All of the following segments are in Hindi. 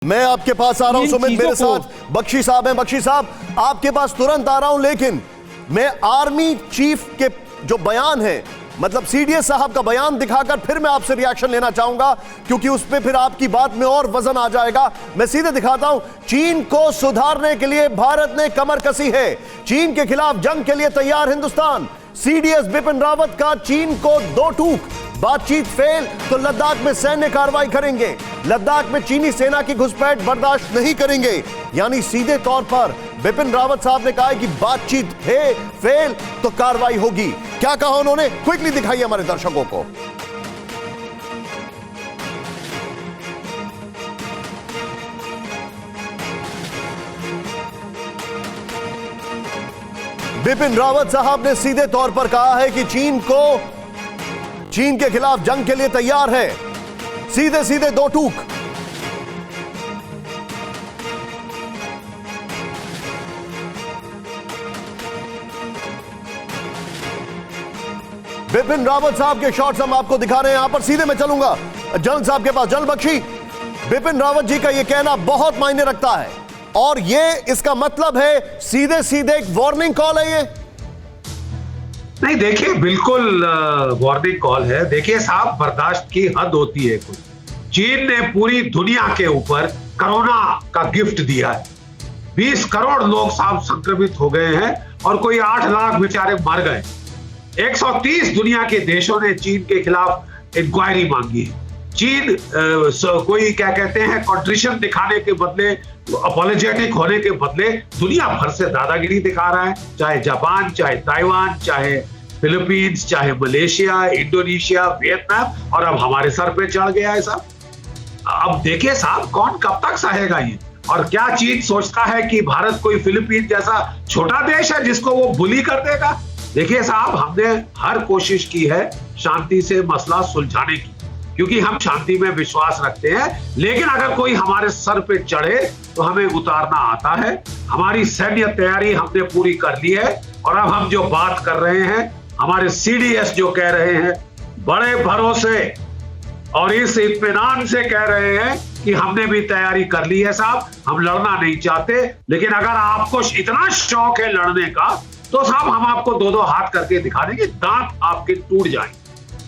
मैं आपके पास आ रहा हूं सुमित, मेरे साथ बख्शी साहब हैं। बख्शी साहब, आपके पास तुरंत आ रहा हूं, लेकिन मैं आर्मी चीफ के जो बयान है, मतलब सीडीएस साहब का बयान दिखाकर फिर मैं आपसे रिएक्शन लेना चाहूंगा, क्योंकि उस पे फिर आपकी बात में और वजन आ जाएगा। मैं सीधे दिखाता हूं, चीन को सुधारने के लिए भारत ने कमर कसी है, चीन के खिलाफ जंग के लिए तैयार हिंदुस्तान। सीडीएस बिपिन रावत का चीन को दो टूक, बातचीत फेल तो लद्दाख में सैन्य कार्रवाई करेंगे, लद्दाख में चीनी सेना की घुसपैठ बर्दाश्त नहीं करेंगे। यानी सीधे तौर पर बिपिन रावत साहब ने कहा है कि बातचीत है फेल तो कार्रवाई होगी। क्या कहा उन्होंने, क्विकली दिखाइए हमारे दर्शकों को। बिपिन रावत साहब ने सीधे तौर पर कहा है कि चीन के खिलाफ जंग के लिए तैयार है, सीधे सीधे दो टूक। बिपिन रावत साहब के शॉट्स हम आपको दिखा रहे हैं। यहां पर सीधे मैं चलूंगा जनरल साहब के पास। जनरल बख्शी, बिपिन रावत जी का यह कहना बहुत मायने रखता है, और यह इसका मतलब है सीधे सीधे एक वार्निंग कॉल है ये? नहीं, देखिए बिल्कुल वार्निंग कॉल है। देखिए साहब, बर्दाश्त की हद होती है कोई। चीन ने पूरी दुनिया के ऊपर कोरोना का गिफ्ट दिया है। 20 करोड़ लोग साहब संक्रमित हो गए हैं और कोई 8 लाख बेचारे मर गए। 130 दुनिया के देशों ने चीन के खिलाफ इंक्वायरी मांगी है। चीन कोई क्या कहते हैं, कंट्रीशन दिखाने के बदले, अपॉलोजेटिक होने के बदले दुनिया भर से दादागिरी दिखा रहा है। चाहे जापान, चाहे ताइवान, चाहे फिलीपींस, चाहे मलेशिया, इंडोनेशिया, वियतनाम, और अब हमारे सर पे चढ़ गया है साहब। अब देखिए साहब, कौन कब तक सहेगा ये? और क्या चीन सोचता है कि भारत कोई फिलीपींस जैसा छोटा देश है जिसको वो बुली कर देगा? देखिए साहब, हमने हर कोशिश की है शांति से मसला सुलझाने की, क्योंकि हम शांति में विश्वास रखते हैं। लेकिन अगर कोई हमारे सर पे चढ़े तो हमें उतारना आता है। हमारी सैन्य तैयारी हमने पूरी कर ली है, और अब हम जो बात कर रहे हैं, हमारे सीडीएस जो कह रहे हैं, बड़े भरोसे और इस इत्मीनान से कह रहे हैं कि हमने भी तैयारी कर ली है साहब, हम लड़ना नहीं चाहते। लेकिन अगर आपको इतना शौक है लड़ने का, तो साहब हम आपको दो हाथ करके दिखा देंगे, दांत आपके टूट जाएंगे।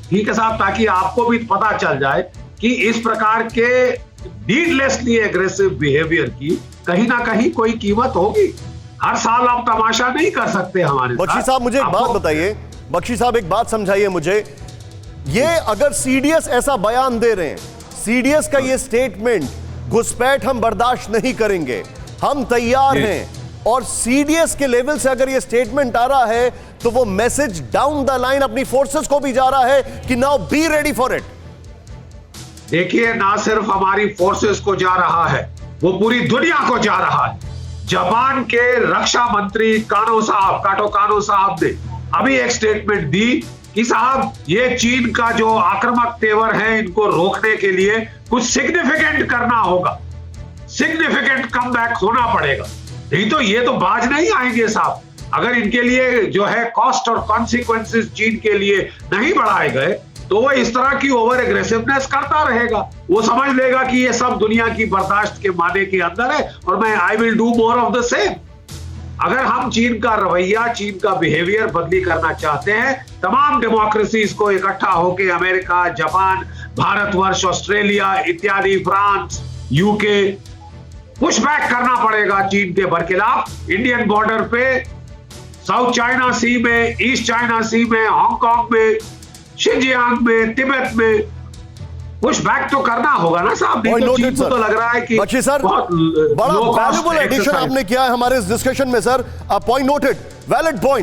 ठीक है साहब, ताकि आपको भी पता चल जाए कि इस प्रकार के नीडलेसली एग्रेसिव बिहेवियर की कहीं ना कहीं कोई कीमत होगी। हर साल आप तमाशा नहीं कर सकते हमारे साथ। बख्शी साहब, मुझे एक बात बताइए, बख्शी साहब एक बात समझाइए मुझे। ये अगर सीडीएस ऐसा बयान दे रहे हैं, सीडीएस का ये स्टेटमेंट, घुसपैठ हम बर्दाश्त नहीं करेंगे, हम तैयार हैं, और सीडीएस के लेवल से अगर ये स्टेटमेंट आ रहा है, तो वो मैसेज डाउन द लाइन अपनी फोर्सेस को भी जा रहा है कि now be ready for it. देखिए, ना सिर्फ हमारी फोर्सेस को जा रहा है, वो पूरी दुनिया को जा रहा है। जापान के रक्षा मंत्री काटो कानो साहब ने अभी एक स्टेटमेंट दी कि साहब, ये चीन का जो आक्रामक तेवर है, इनको रोकने के लिए कुछ सिग्निफिकेंट करना होगा, सिग्निफिकेंट कमबैक होना पड़ेगा, नहीं तो ये तो बाज नहीं आएंगे साहब। अगर इनके लिए जो है कॉस्ट और कॉन्सिक्वेंसेस चीन के लिए नहीं बढ़ाए गए, तो वो इस तरह की ओवर एग्रेसिवनेस करता रहेगा। वो समझ लेगा कि ये सब दुनिया की बर्दाश्त के मादे के अंदर है, और मैं I will do more of the same. अगर हम चीन का रवैया, चीन का बिहेवियर बदली करना चाहते हैं, तमाम डेमोक्रेसीज को इकट्ठा होकर अमेरिका, जापान, भारतवर्ष, ऑस्ट्रेलिया इत्यादि, फ्रांस, यूके, पुश बैक करना पड़ेगा चीन के बरखिलाफ। इंडियन बॉर्डर पे, साउथ चाइना सी में, ईस्ट चाइना सी में, हांगकांग में, शिनजियांग में, तिब्बत में पुश बैक तो करना होगा ना साहब। तो चीन को तो लग रहा है कि बख्शी सर, बहुत बड़ा वैल्यूएबल एडिशन आपने किया है हमारे इस डिस्कशन में sir. Point noted, valid point.